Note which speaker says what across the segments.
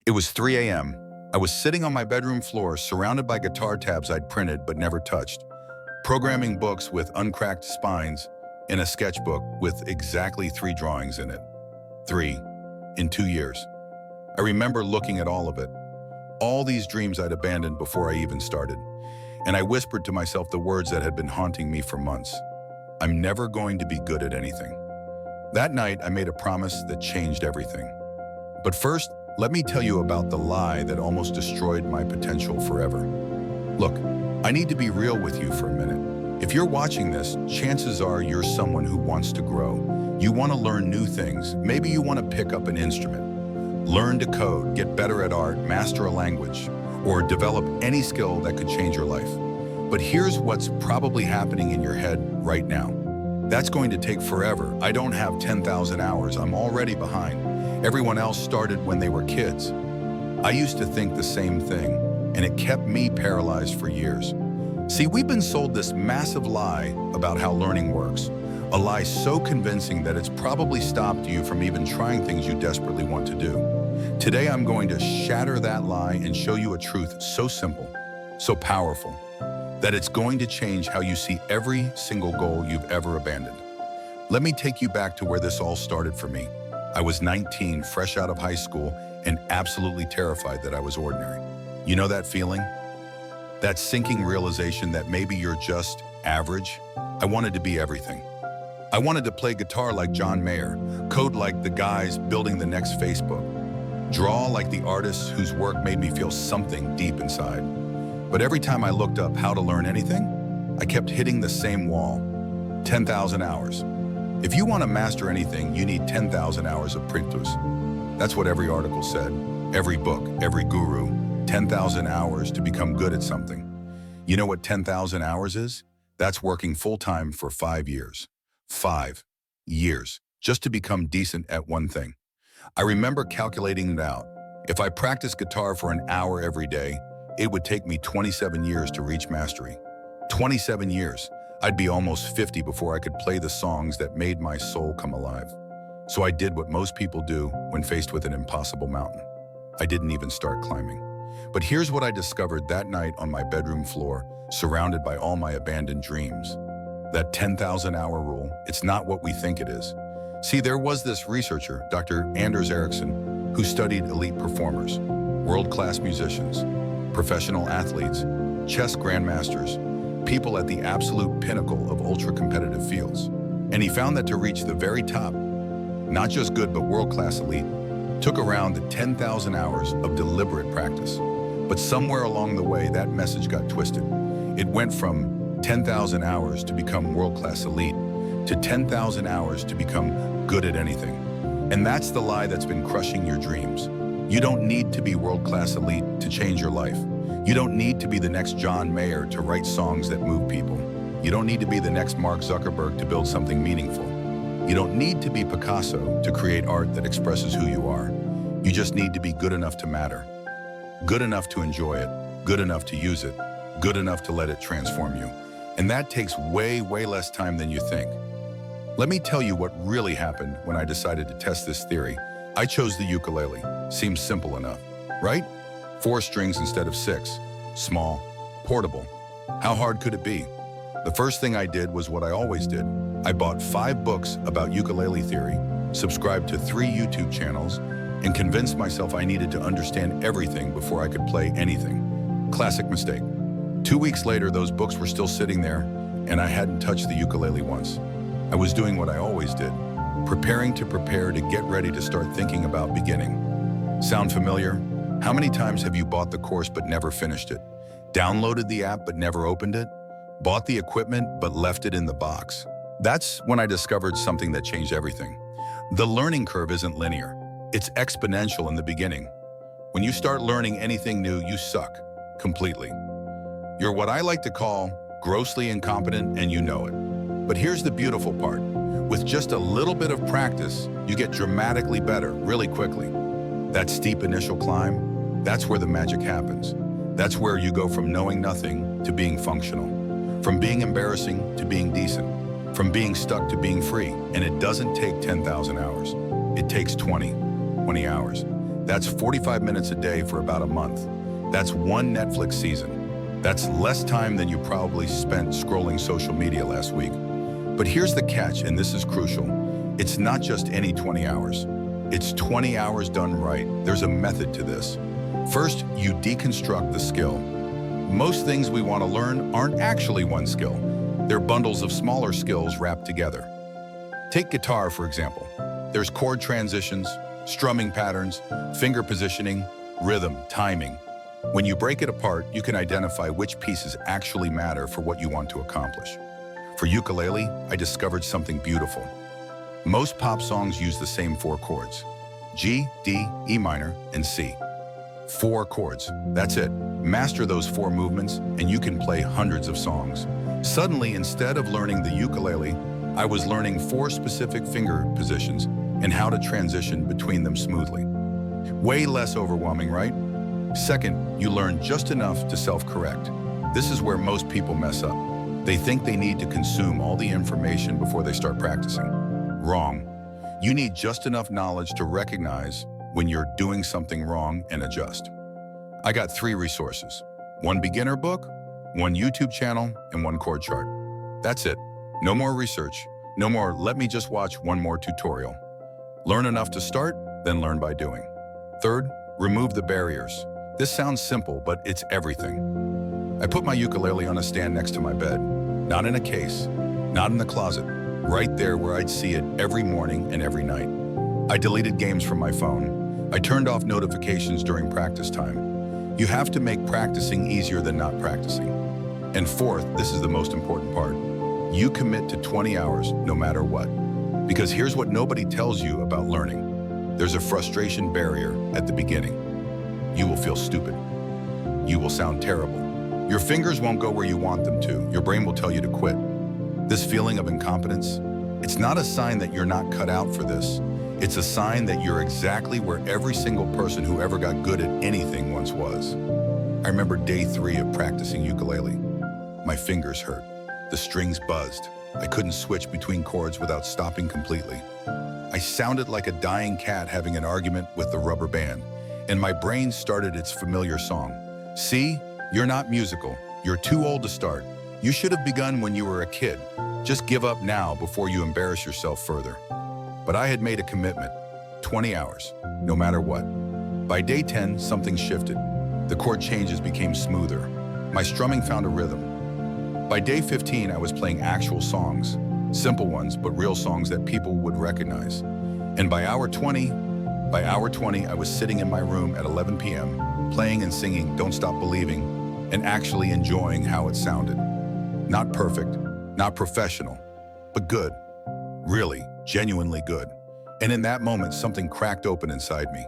Speaker 1: It was 3 a.m. I was sitting on my bedroom floor, surrounded by guitar tabs I'd printed but never touched, programming books with uncracked spines, in a sketchbook with exactly 3 drawings in it. 3 in 2 years. I remember looking at all of it, all these dreams I'd abandoned before I even started, and I whispered to myself the words that had been haunting me for months. I'm never going to be good at anything. That night, I made a promise that changed everything. But first, let me tell you about the lie that almost destroyed my potential forever. Look, I need to be real with you for a minute. If you're watching this, chances are you're someone who wants to grow. You want to learn new things. Maybe you want to pick up an instrument, learn to code, get better at art, master a language, or develop any skill that could change your life. But here's what's probably happening in your head right now. That's going to take forever. I don't have 10,000 hours. I'm already behind. Everyone else started when they were kids. I used to think the same thing, and it kept me paralyzed for years. See, we've been sold this massive lie about how learning works, a lie so convincing that it's probably stopped you from even trying things you desperately want to do. Today, I'm going to shatter that lie and show you a truth so simple, so powerful, that it's going to change how you see every single goal you've ever abandoned. Let me take you back to where this all started for me. I was 19, fresh out of high school, and absolutely terrified that I was ordinary. You know that feeling? That sinking realization that maybe you're just average? I wanted to be everything. I wanted to play guitar like John Mayer, code like the guys building the next Facebook, draw like the artists whose work made me feel something deep inside. But every time I looked up how to learn anything, I kept hitting the same wall. 10,000 hours. If you want to master anything, you need 10,000 hours of practice. That's what every article said, every book, every guru, 10,000 hours to become good at something. You know what 10,000 hours is? That's working full-time for 5 years. 5 years, just to become decent at one thing. I remember calculating it out. If I practiced guitar for an hour every day, it would take me 27 years to reach mastery. 27 years. I'd be almost 50 before I could play the songs that made my soul come alive. So I did what most people do when faced with an impossible mountain. I didn't even start climbing. But here's what I discovered that night on my bedroom floor, surrounded by all my abandoned dreams. That 10,000 hour rule, it's not what we think it is. See, there was this researcher, Dr. Anders Ericsson, who studied elite performers, world-class musicians, professional athletes, chess grandmasters, people at the absolute pinnacle of ultra-competitive fields. And he found that to reach the very top, not just good but world-class elite, took around the 10,000 hours of deliberate practice. But somewhere along the way, that message got twisted. It went from 10,000 hours to become world-class elite to 10,000 hours to become good at anything. And that's the lie that's been crushing your dreams. You don't need to be world-class elite to change your life. You don't need to be the next John Mayer to write songs that move people. You don't need to be the next Mark Zuckerberg to build something meaningful. You don't need to be Picasso to create art that expresses who you are. You just need to be good enough to matter, good enough to enjoy it, good enough to use it, good enough to let it transform you. And that takes way, way less time than you think. Let me tell you what really happened when I decided to test this theory. I chose the ukulele. Seems simple enough, right? 4 strings instead of 6. Small, portable. How hard could it be? The first thing I did was what I always did. I bought 5 books about ukulele theory, subscribed to 3 YouTube channels, and convinced myself I needed to understand everything before I could play anything. Classic mistake. 2 weeks later, those books were still sitting there, and I hadn't touched the ukulele once. I was doing what I always did, preparing to prepare to get ready to start thinking about beginning. Sound familiar? How many times have you bought the course but never finished it? Downloaded the app but never opened it? Bought the equipment but left it in the box? That's when I discovered something that changed everything. The learning curve isn't linear. It's exponential in the beginning. When you start learning anything new, you suck completely. You're what I like to call grossly incompetent, and you know it. But here's the beautiful part. With just a little bit of practice, you get dramatically better really quickly. That steep initial climb, that's where the magic happens. That's where you go from knowing nothing to being functional, from being embarrassing to being decent, from being stuck to being free. And it doesn't take 10,000 hours. It takes 20 hours. That's 45 minutes a day for about a month. That's one Netflix season. That's less time than you probably spent scrolling social media last week. But here's the catch, and this is crucial. It's not just any 20 hours. It's 20 hours done right. There's a method to this. First, you deconstruct the skill. Most things we want to learn aren't actually one skill. They're bundles of smaller skills wrapped together. Take guitar, for example. There's chord transitions, strumming patterns, finger positioning, rhythm, timing. When you break it apart, you can identify which pieces actually matter for what you want to accomplish. For ukulele, I discovered something beautiful. Most pop songs use the same 4 chords: G, D, E minor, and C. 4 chords, that's it. Master those 4 movements and you can play hundreds of songs. Suddenly, instead of learning the ukulele, I was learning 4 specific finger positions and how to transition between them smoothly. Way less overwhelming, right? Second, you learn just enough to self-correct. This is where most people mess up. They think they need to consume all the information before they start practicing. Wrong. You need just enough knowledge to recognize when you're doing something wrong and adjust. I got 3 resources: 1 beginner book, 1 YouTube channel, and 1 chord chart. That's it. No more research. No more, let me just watch one more tutorial. Learn enough to start, then learn by doing. Third, remove the barriers. This sounds simple, but it's everything. I put my ukulele on a stand next to my bed, not in a case, not in the closet, right there where I'd see it every morning and every night. I deleted games from my phone. I turned off notifications during practice time. You have to make practicing easier than not practicing. And fourth, this is the most important part. You commit to 20 hours no matter what. Because here's what nobody tells you about learning. There's a frustration barrier at the beginning. You will feel stupid. You will sound terrible. Your fingers won't go where you want them to. Your brain will tell you to quit. This feeling of incompetence, it's not a sign that you're not cut out for this. It's a sign that you're exactly where every single person who ever got good at anything once was. I remember day 3 of practicing ukulele. My fingers hurt. The strings buzzed. I couldn't switch between chords without stopping completely. I sounded like a dying cat having an argument with the rubber band, and my brain started its familiar song. See, you're not musical. You're too old to start. You should have begun when you were a kid. Just give up now before you embarrass yourself further. But I had made a commitment, 20 hours, no matter what. By day 10, something shifted. The chord changes became smoother. My strumming found a rhythm. By day 15, I was playing actual songs, simple ones, but real songs that people would recognize. And by hour 20, I was sitting in my room at 11 p.m., playing and singing Don't Stop Believing, and actually enjoying how it sounded. Not perfect, not professional, but good. Really, genuinely good. And in that moment, something cracked open inside me.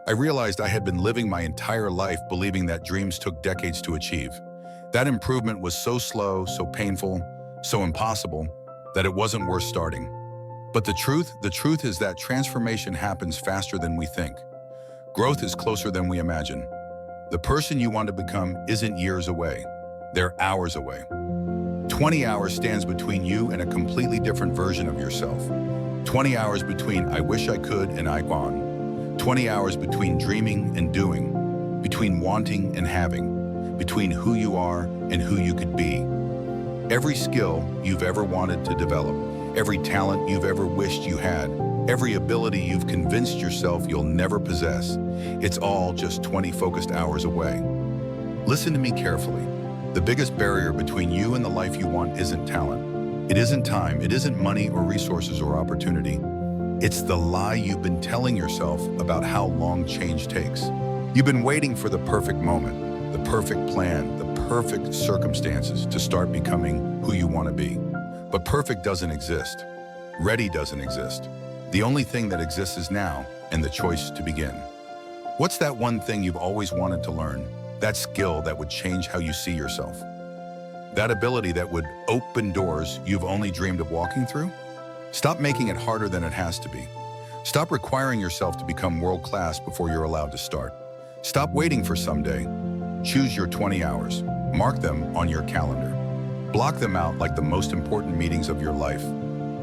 Speaker 1: I realized I had been living my entire life believing that dreams took decades to achieve. That improvement was so slow, so painful, so impossible, that it wasn't worth starting. But the truth is that transformation happens faster than we think. Growth is closer than we imagine. The person you want to become isn't years away. They're hours away. 20 hours stands between you and a completely different version of yourself. 20 hours between I wish I could and I gone. 20 hours between dreaming and doing, between wanting and having, between who you are and who you could be. Every skill you've ever wanted to develop, every talent you've ever wished you had, every ability you've convinced yourself you'll never possess, it's all just 20 focused hours away. Listen to me carefully. The biggest barrier between you and the life you want isn't talent. It isn't time. It isn't money or resources or opportunity. It's the lie you've been telling yourself about how long change takes. You've been waiting for the perfect moment, the perfect plan, the perfect circumstances to start becoming who you want to be. But perfect doesn't exist. Ready doesn't exist. The only thing that exists is now and the choice to begin. What's that one thing you've always wanted to learn? That skill that would change how you see yourself? That ability that would open doors you've only dreamed of walking through? Stop making it harder than it has to be. Stop requiring yourself to become world-class before you're allowed to start. Stop waiting for someday. Choose your 20 hours. Mark them on your calendar. Block them out like the most important meetings of your life,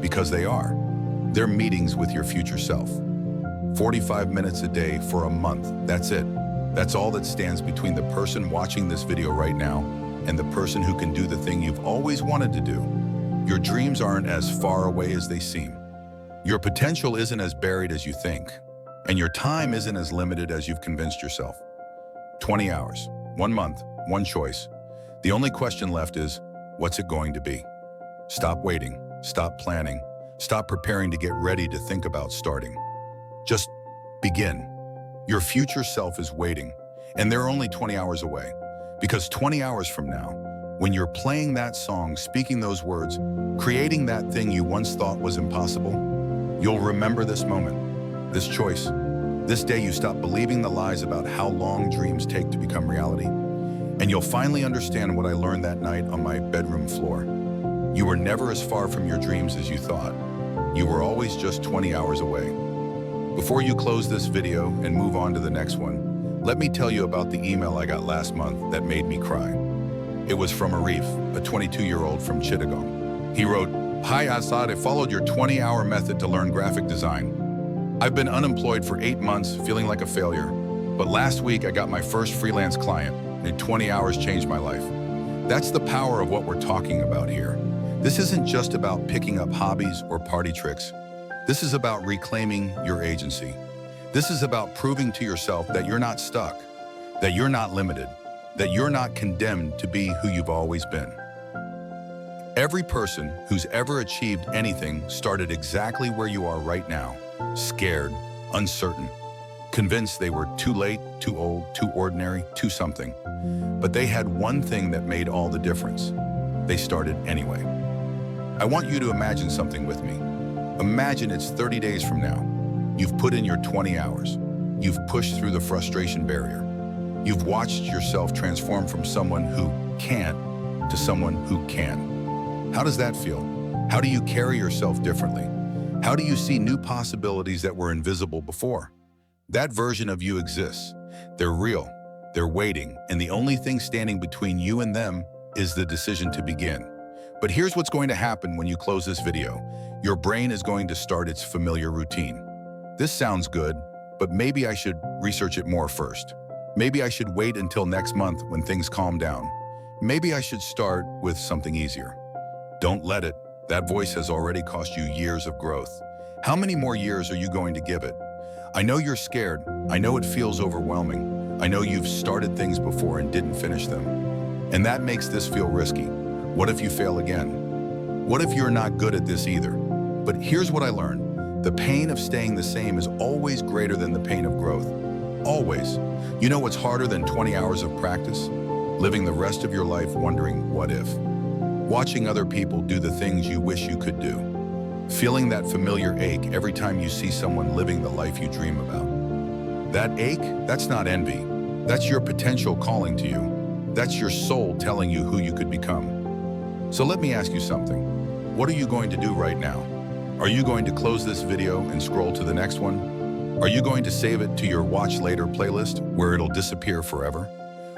Speaker 1: because they are. They're meetings with your future self. 45 minutes a day for a month. That's it. That's all that stands between the person watching this video right now and the person who can do the thing you've always wanted to do. Your dreams aren't as far away as they seem. Your potential isn't as buried as you think. And your time isn't as limited as you've convinced yourself. 20 hours, 1 month, one choice. The only question left is, what's it going to be? Stop waiting, stop planning, stop preparing to get ready to think about starting. Just begin. Your future self is waiting, and they're only 20 hours away. Because 20 hours from now, when you're playing that song, speaking those words, creating that thing you once thought was impossible, you'll remember this moment, this choice, this day you stop believing the lies about how long dreams take to become reality. And you'll finally understand what I learned that night on my bedroom floor. You were never as far from your dreams as you thought. You were always just 20 hours away. Before you close this video and move on to the next one, let me tell you about the email I got last month that made me cry. It was from Arif, a 22-year-old from Chittagong. He wrote, "Hi Assad, I followed your 20-hour method to learn graphic design. I've been unemployed for 8 months, feeling like a failure. But last week I got my first freelance client, and 20 hours changed my life." That's the power of what we're talking about here. This isn't just about picking up hobbies or party tricks. This is about reclaiming your agency. This is about proving to yourself that you're not stuck, that you're not limited, that you're not condemned to be who you've always been. Every person who's ever achieved anything started exactly where you are right now, scared, uncertain, convinced they were too late, too old, too ordinary, too something. But they had one thing that made all the difference. They started anyway. I want you to imagine something with me. Imagine it's 30 days from now. You've put in your 20 hours. You've pushed through the frustration barrier. You've watched yourself transform from someone who can't to someone who can. How does that feel? How do you carry yourself differently? How do you see new possibilities that were invisible before? That version of you exists. They're real. They're waiting. And the only thing standing between you and them is the decision to begin. But here's what's going to happen when you close this video. Your brain is going to start its familiar routine. This sounds good, but maybe I should research it more first. Maybe I should wait until next month when things calm down. Maybe I should start with something easier. Don't let it. That voice has already cost you years of growth. How many more years are you going to give it? I know you're scared. I know it feels overwhelming. I know you've started things before and didn't finish them. And that makes this feel risky. What if you fail again? What if you're not good at this either? But here's what I learned. The pain of staying the same is always greater than the pain of growth. Always. You know what's harder than 20 hours of practice? Living the rest of your life wondering, what if? Watching other people do the things you wish you could do. Feeling that familiar ache every time you see someone living the life you dream about. That ache, that's not envy. That's your potential calling to you. That's your soul telling you who you could become. So let me ask you something. What are you going to do right now? Are you going to close this video and scroll to the next one? Are you going to save it to your watch later playlist where it'll disappear forever?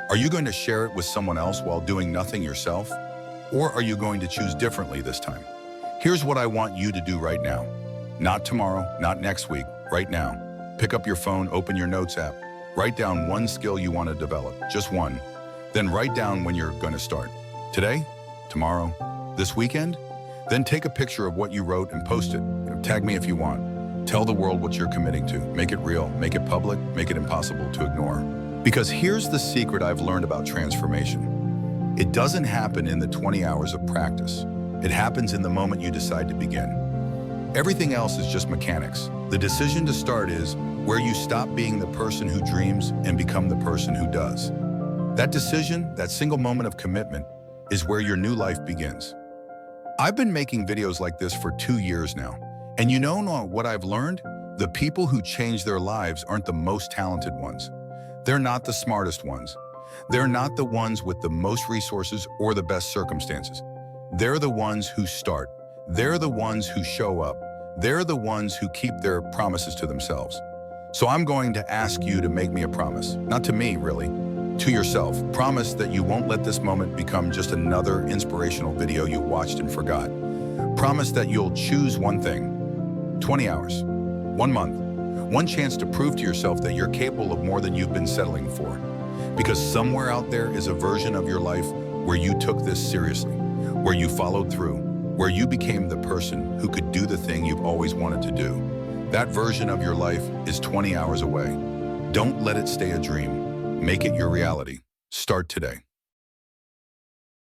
Speaker 1: Are you going to share it with someone else while doing nothing yourself? Or are you going to choose differently this time? Here's what I want you to do right now. Not tomorrow, not next week, right now. Pick up your phone, open your notes app. Write down one skill you want to develop, just one. Then write down when you're going to start. Today? Tomorrow? This weekend? Then take a picture of what you wrote and post it. Tag me if you want. Tell the world what you're committing to. Make it real, make it public, make it impossible to ignore. Because here's the secret I've learned about transformation. It doesn't happen in the 20 hours of practice. It happens in the moment you decide to begin. Everything else is just mechanics. The decision to start is where you stop being the person who dreams and become the person who does. That decision, that single moment of commitment, is where your new life begins. I've been making videos like this for 2 years now. And you know what I've learned? The people who change their lives aren't the most talented ones. They're not the smartest ones. They're not the ones with the most resources or the best circumstances. They're the ones who start. They're the ones who show up. They're the ones who keep their promises to themselves. So I'm going to ask you to make me a promise. Not to me, really. To yourself. Promise that you won't let this moment become just another inspirational video you watched and forgot. Promise that you'll choose one thing. 20 hours. 1 month. One chance to prove to yourself that you're capable of more than you've been settling for. Because somewhere out there is a version of your life where you took this seriously, where you followed through, where you became the person who could do the thing you've always wanted to do. That version of your life is 20 hours away. Don't let it stay a dream. Make it your reality. Start today.